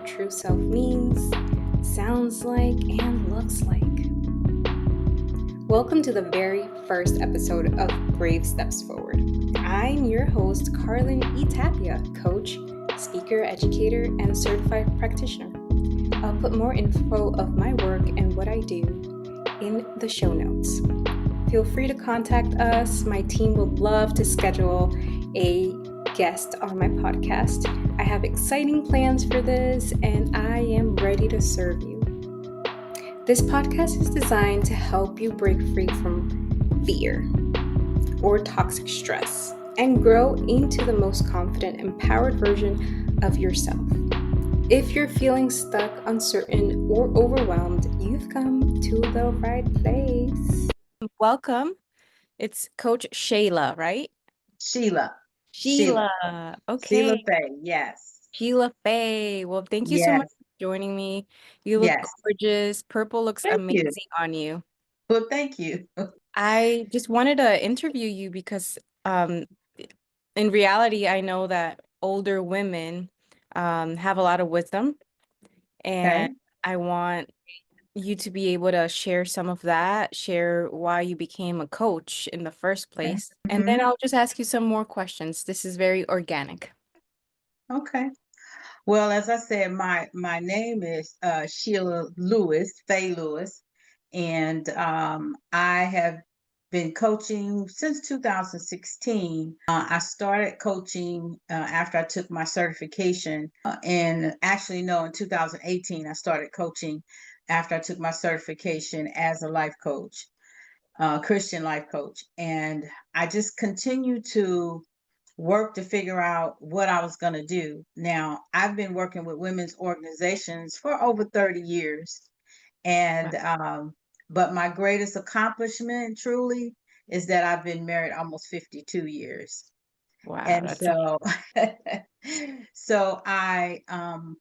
true self means, sounds like, and looks like. Welcome to the very first episode of Brave Steps Forward. I'm your host, Carlin E. Tapia, coach, speaker, educator, and certified practitioner. I'll put more info of my work and what I do in the show notes. Feel free to contact us. My team would love to schedule a guest on my podcast. I have exciting plans for this, and I am ready to serve you. This podcast is designed to help you break free from fear or toxic stress and grow into the most confident, empowered version of yourself. If you're feeling stuck, uncertain, or overwhelmed, you've come to the right place. Welcome. It's Coach Sheila, right? Sheila. Okay. Sheila Faye, yes. Sheila Faye. Well, thank you so much Yes. for joining me. You look Yes. gorgeous. Purple looks Thank you. amazing on you. Well, thank you. I just wanted to interview you because in reality, I know that older women have a lot of wisdom, and Okay. I want you to be able to share some of that, share why you became a coach in the first place. And then I'll just ask you some more questions. This is very organic. Okay. Well, as I said, my name is Sheila Faye Lewis, and I have been coaching since 2016. I started coaching after I took my certification, and actually, no, in 2018, I started coaching after I took my certification as a life coach, Christian life coach, and I just continue to work to figure out what I was going to do. Now, I've been working with women's organizations for over 30 years. And, but my greatest accomplishment truly is that I've been married almost 52 years. Wow, And that's so, so I,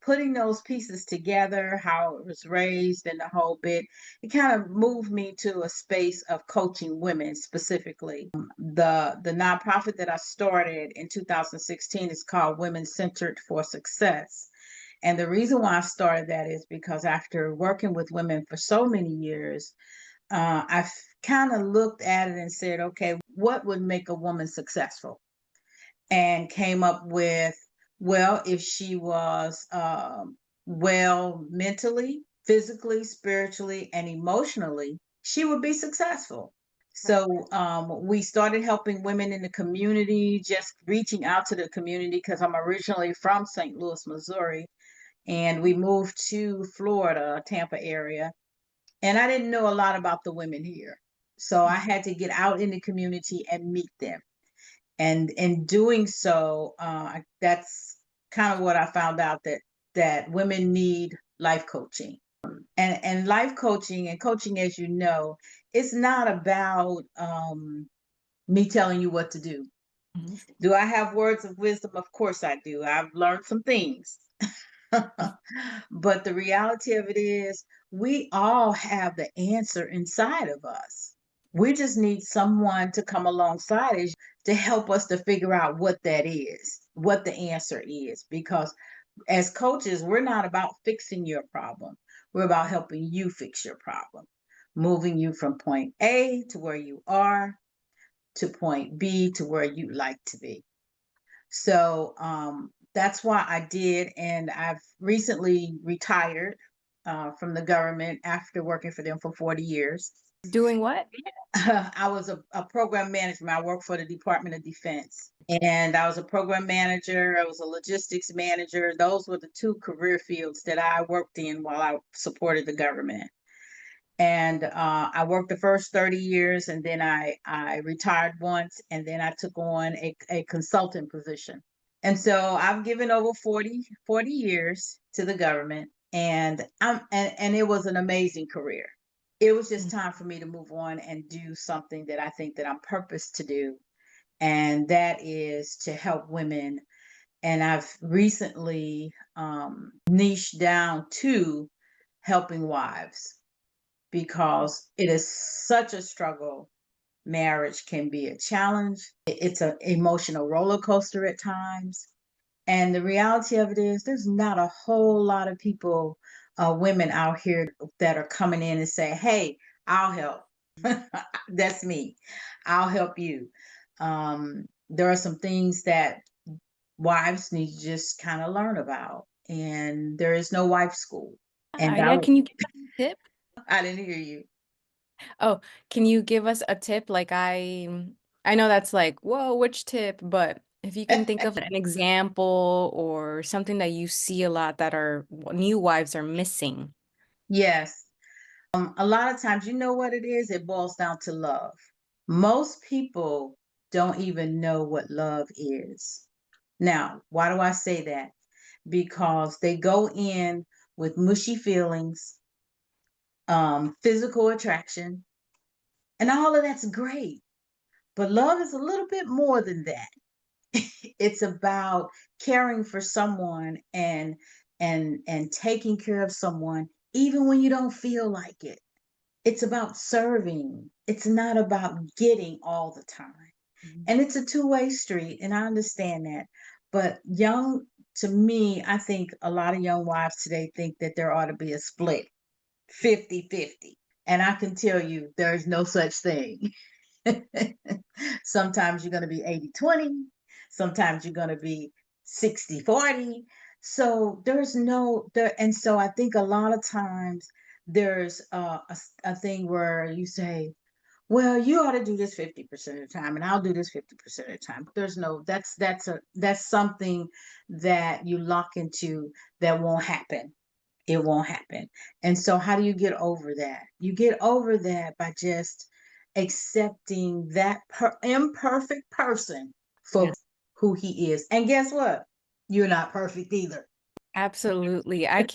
putting those pieces together, how it was raised and the whole bit, it kind of moved me to a space of coaching women specifically. The nonprofit that I started in 2016 is called Women Centered for Success. And the reason why I started that is because after working with women for so many years, I kind of looked at it and said, okay, what would make a woman successful? And came up with, well, if she was well mentally, physically, spiritually, and emotionally, she would be successful. So we started helping women in the community, just reaching out to the community because I'm originally from St. Louis, Missouri, and we moved to Florida, Tampa area, and I didn't know a lot about the women here. So I had to get out in the community and meet them. And in doing so, that's kind of what I found out, that women need life coaching. And life coaching and coaching, as you know, it's not about me telling you what to do. Mhm. Do I have words of wisdom? Of course I do. I've learned some things. But the reality of it is, we all have the answer inside of us. We just need someone to come alongside us to help us to figure out what that is, what the answer is. Because as coaches, we're not about fixing your problem. We're about helping you fix your problem, moving you from point A to where you are to point B to where you'd like to be. So that's why I did. And I've recently retired from the government after working for them for 40 years. Doing what? I was a program manager. I worked for the Department of Defense. And I was a program manager. I was a logistics manager. Those were the two career fields that I worked in while I supported the government. And I worked the first 30 years, and then I retired once, and then I took on a consultant position. And so I've given over 40 years to the government, and and it was an amazing career. It was just time for me to move on and do something that I think that I'm purposed to do, and that is to help women. And I've recently niched down to helping wives, because it is such a struggle. Marriage can be a challenge. It's an emotional roller coaster at times. And the reality of it is, there's not a whole lot of people, women out here that are coming in and say, "Hey, I'll help." That's me. I'll help you. There are some things that wives need to just kind of learn about, and there is no wife school. And Yeah, can you give us a tip? I didn't hear you. Oh, can you give us a tip? Like I know that's like, whoa, which tip? But if you can think of an example or something that you see a lot that our new wives are missing. Yes. A lot of times, you know what it is? It boils down to love. Most people don't even know what love is. Now, why do I say that? Because they go in with mushy feelings, physical attraction, and all of that's great. But love is a little bit more than that. It's about caring for someone and taking care of someone even when you don't feel like it. It's about serving. It's not about getting all the time. Mhm. And it's a two-way street, and I understand that. But to me, I think a lot of young wives today think that there ought to be a split, 50-50. And I can tell you there's no such thing. Sometimes you're going to be 80-20. Sometimes you're going to be 60-40. So there's no there. And so I think a lot of times there's a thing where you say, well, you ought to do this 50% of the time, and I'll do this 50% of the time. There's no, that's something that you lock into that won't happen. It won't happen. And so how do you get over that? You get over that by just accepting that imperfect person for Yes, who he is. And guess what? You're not perfect either. absolutely. I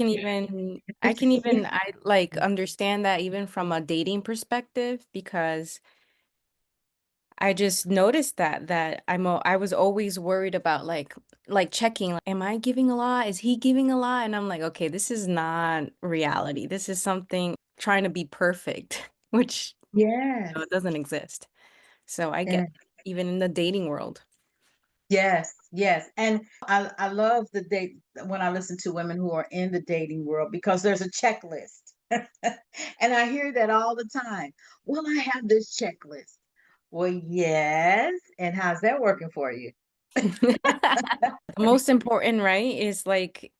like understand that even from a dating perspective because I just noticed that I was always worried about like checking like, am I giving a lot? Is he giving a lot? And I'm like, okay, this is not reality. This is something trying to be perfect, which Yes. it doesn't exist. So I get even in the dating world. Yes, yes. And I love the date when I listen to women who are in the dating world because there's a checklist. And I hear that all the time. Well, I have this checklist. Well, yes. And how's that working for you? The most important, right, is like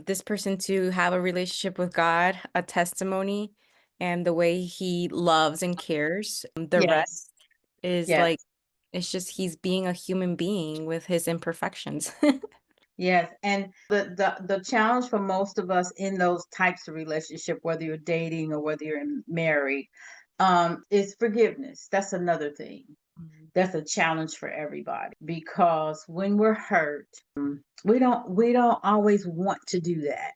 this person to have a relationship with God, a testimony, and the way he loves and cares. The Yes, rest is yes, like it's just he's being a human being with his imperfections. yes. And the challenge for most of us in those types of relationship, whether you're dating or whether you're married, is forgiveness. That's another thing. That's a challenge for everybody because when we're hurt, we don't always want to do that.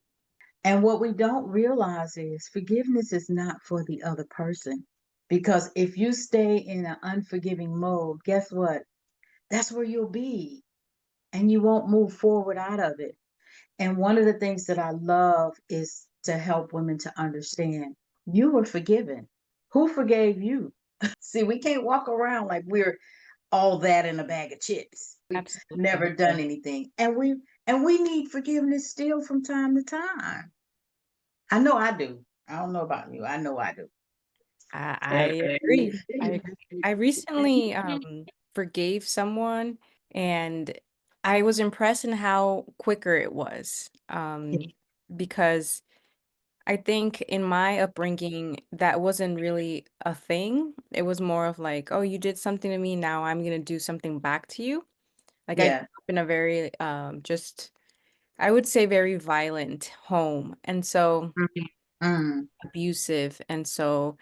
And what we don't realize is forgiveness is not for the other person. Because if you stay in an unforgiving mode, guess what? That's where you'll be and you won't move forward out of it. And one of the things that I love is to help women to understand you were forgiven. Who forgave you? See, we can't walk around like we're all that in a bag of chips. We've Absolutely. never done anything. And we need forgiveness still from time to time. I know I do. I don't know about you. I know I do. I agree. I agree. I recently forgave someone and I was impressed in how quicker it was. Because I think in my upbringing, that wasn't really a thing. It was more of like, oh, you did something to me, now I'm gonna do something back to you. Like I grew Yeah. up in a very just I would say very violent home. And so Mhm. Mm. abusive. And so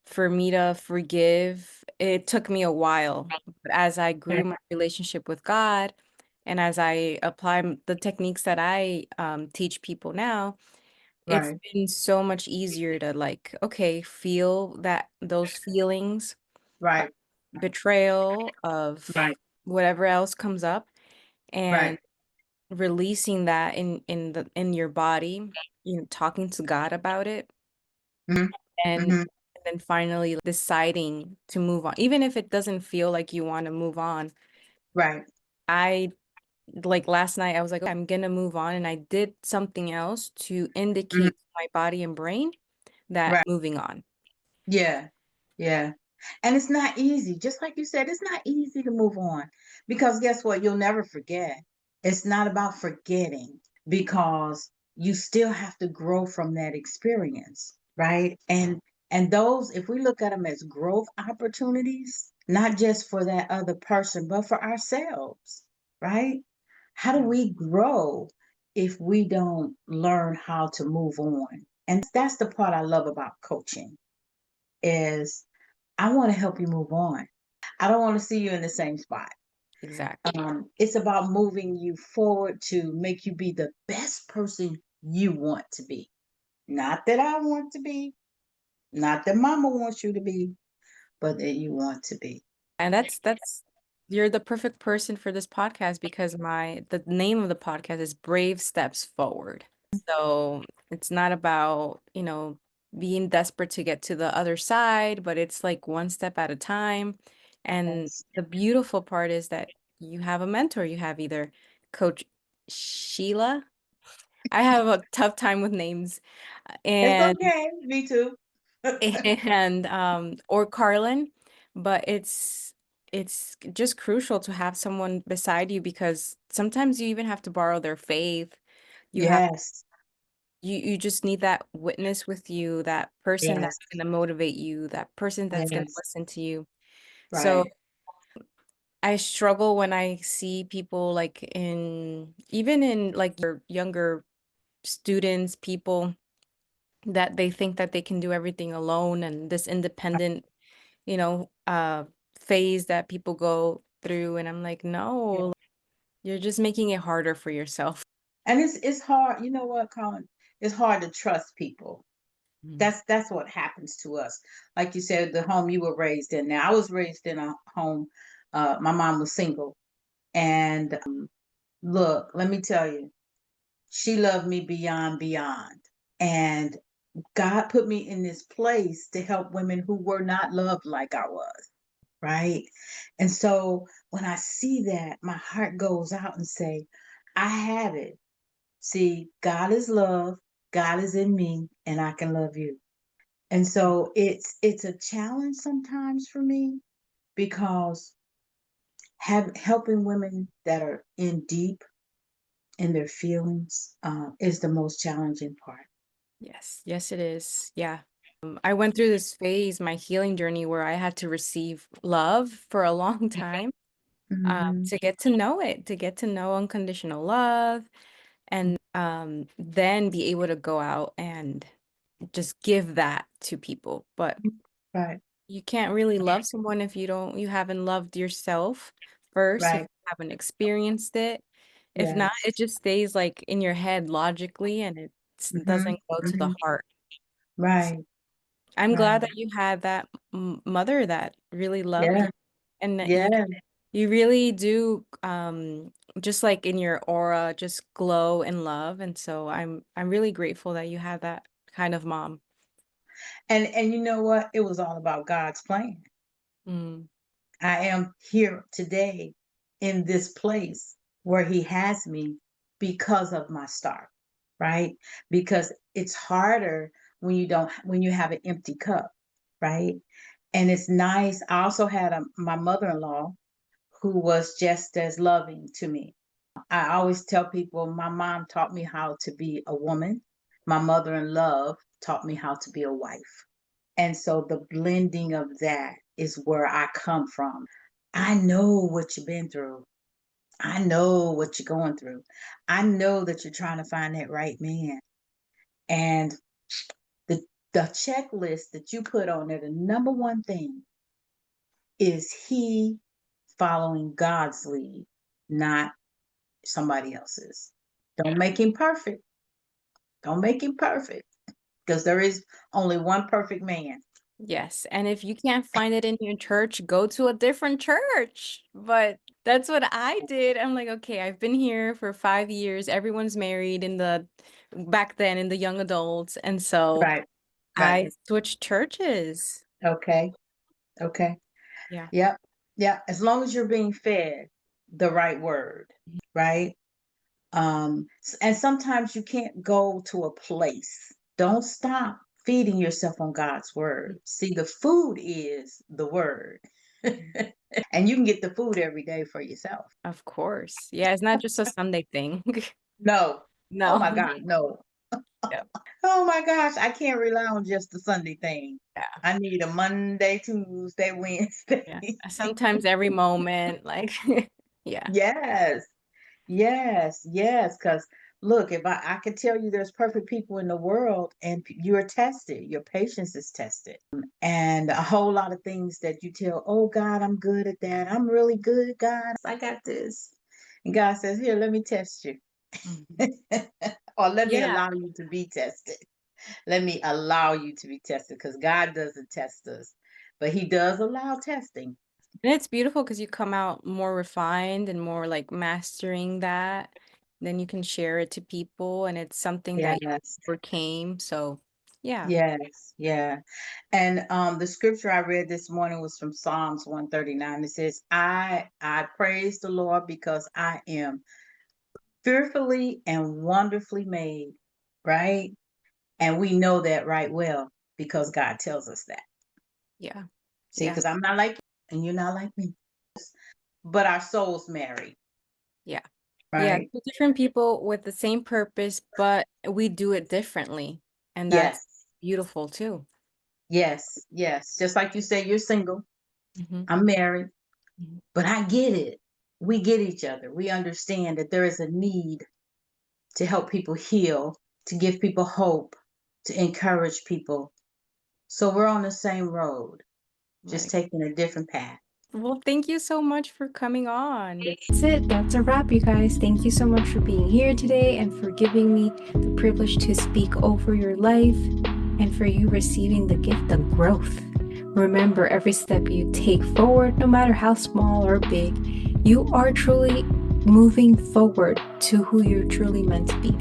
for me to forgive, it took me a while. But as I grew my relationship with God and as I apply the techniques that I teach people now, it's Right. been so much easier to like, okay, feel that those feelings of Right. betrayal, of Right. whatever else comes up, and Right. releasing that in your body, talking to God about it, Hmm. and Hmm. then finally deciding to move on, even if it doesn't feel like you want to move on. Right. like last night, I was like, "Okay, I'm gonna move on," and I did something else to Mhm. indicate to my body and brain that Right. moving on. Yeah. Yeah. And it's not easy. Just like you said, it's not easy to move on because guess what? You'll never forget. It's not about forgetting because you still have to grow from that experience, right? And those, if we look at them as growth opportunities, not just for that other person, but for ourselves, right? How do we grow if we don't learn how to move on? And that's the part I love about coaching is I want to help you move on. I don't want to see you in the same spot. Exactly. It's about moving you forward to make you be the best person you want to be. Not that I want to be, not that mama wants you to be, but that you want to be. And that's you're the perfect person for this podcast because the name of the podcast is Brave Steps Forward. So it's not about, being desperate to get to the other side, but it's like one step at a time. And Yes. the beautiful part is that you have a mentor. You have either Coach Sheila. I have a tough time with names. It's And okay. Me too. and or Carlin, but it's just crucial to have someone beside you because sometimes you even have to borrow their faith. You have Yes. you just need that witness with you, that person Yes. that's going to motivate you, that person that's going to Yes. listen to you. So Right. I struggle when I see people like even in like your younger students, people that they think that they can do everything alone and this independent you know, uh, phase that people go through. And I'm like, Yeah. no, you're just making it harder for yourself. And it's hard. You know what, Colin? It's hard to trust people. Mm. That's what happens to us. Like you said, the home you were raised in. Now, I was raised in a home. My mom was single, and look, let me tell you, she loved me beyond. And God put me in this place to help women who were not loved like I was, right? And so when I see that, my heart goes out and say, I have it. See, God is love. God is in me, and I can love you. And so it's a challenge sometimes for me because helping women that are in deep in their feelings is the most challenging part. Yes, yes, it is. Yeah. I went through this phase, my healing journey, where I had to receive love for a long time Hmm. to get to know it, to get to know unconditional love, and then be able to go out and just give that to people. But Right, you can't really love someone if you haven't loved yourself first, if right, you haven't experienced it. If not, yes. it just stays like in your head logically and it Hmm. doesn't go to the Hmm. heart. Right, I'm glad right. that you had that mother that really loved Yeah, you and that you yeah. you really do just like in your aura just glow in love, and so I'm really grateful that you had that kind of mom. And you know what? It was all about God's plan. Mm, I am here today in this place where he has me because of my start, right? Because it's harder when you have an empty cup, right? And it's nice. I also had my mother-in-law who was just as loving to me. I always tell people my mom taught me how to be a woman. My mother in love taught me how to be a wife. And so the blending of that is where I come from. I know what you've been through. I know what you're going through. I know that you're trying to find that right man. And the the checklist that you put on there, the number one thing is he following God's lead, not somebody else's. Don't make him perfect. Don't make him perfect because there is only one perfect man. yes, and if you can't find it in your church, go to a different church. But that's what I did. I'm like, okay, I've been here for 5 years. Everyone's married in the back then in the young adults, and so Right. Right. I switched churches. Okay. Okay. Yeah. Yep. Yeah. As long as you're being fed the right word. right? And sometimes you can't go to a place. Don't stop feeding yourself on God's word. See, the food is the word. And you can get the food every day for yourself. Of course. Yeah, it's not just a Sunday thing. No. Oh No. my God, no. Yeah. Oh my gosh, I can't rely on just the Sunday thing. Yeah. I need a Monday, Tuesday, Yeah. Wednesday. Sometimes every moment, like, yeah. Yes. Yes, yes, because look, if I could tell you there's perfect people in the world and you're tested, your patience is tested. And a whole lot of things that you tell, oh God, I'm good at that. I'm really good, God. I got this. And God says, here, let me test you. Mhm. Or let me Yeah. allow you to be tested. Let me allow you to be tested because God doesn't test us, but He does allow testing. And it's beautiful because you come out more refined and more like mastering that. Then you can share it to people, and it's something that you Yes. overcame. So, yeah. Yes, yeah. And the scripture I read this morning was from Psalms 139. It says, I praise the Lord because I am fearfully and wonderfully made, right? And we know that right well because God tells us that. Yeah. See, Yeah. because I'm not like you and you're not like me. But our souls marry, Yeah. Yeah. right? Two different people with the same purpose, but we do it differently. And that's Yes, beautiful too. yes, yes. Just like you say, you're single, Hmm. I'm married, Hmm. but I get it. We get each other. We understand that there is a need to help people heal, to give people hope, to encourage people. So we're on the same road, just Right. taking a different path. Well, thank you so much for coming on. That's it. That's a wrap, you guys. Thank you so much for being here today and for giving me the privilege to speak over your life and for you receiving the gift of growth. Remember, every step you take forward, no matter how small or big, you are truly moving forward to who you're truly meant to be.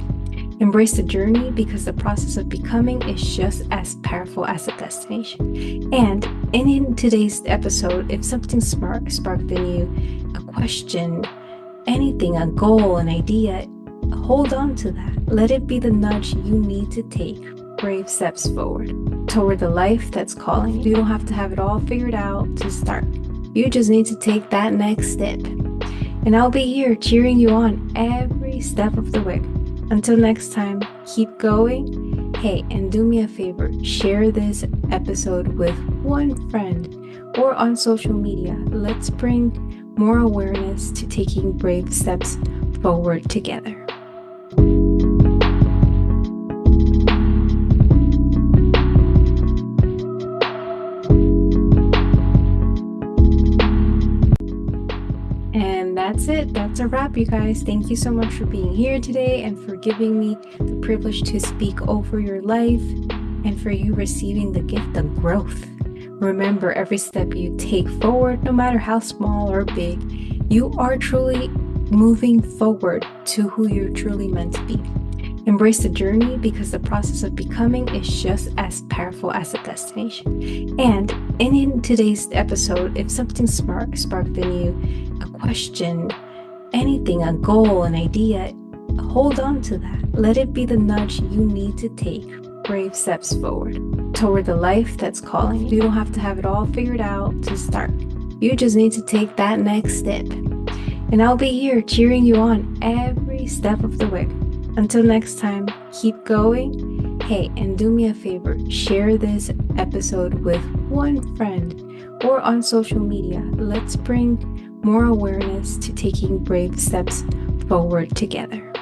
Embrace the journey because the process of becoming is just as powerful as the destination. And in today's episode, if something sparked in you, a question, anything, a goal, an idea, hold on to that. Let it be the nudge you need to take brave steps forward toward the life that's calling you. You don't have to have it all figured out to start. You just need to take that next step. And I'll be here cheering you on every step of the way. Until next time, keep going. Hey, and do me a favor, share this episode with one friend or on social media. Let's bring more awareness to taking brave steps forward together. And that's it. That's a wrap, you guys. Thank you so much for being here today and for giving me the privilege to speak over your life and for you receiving the gift of growth. Remember, every step you take forward, no matter how small or big, you are truly moving forward to who you're truly meant to be. Embrace the journey because the process of becoming is just as powerful as the destination. And in today's episode, if something sparked in you, a question, anything, a goal, an idea, hold on to that. Let it be the nudge you need to take brave steps forward toward the life that's calling you. You don't have to have it all figured out to start. You just need to take that next step. And I'll be here cheering you on every step of the way. Until next time, keep going. Hey, and do me a favor, share this episode with one friend or on social media. Let's bring more awareness to taking brave steps forward together.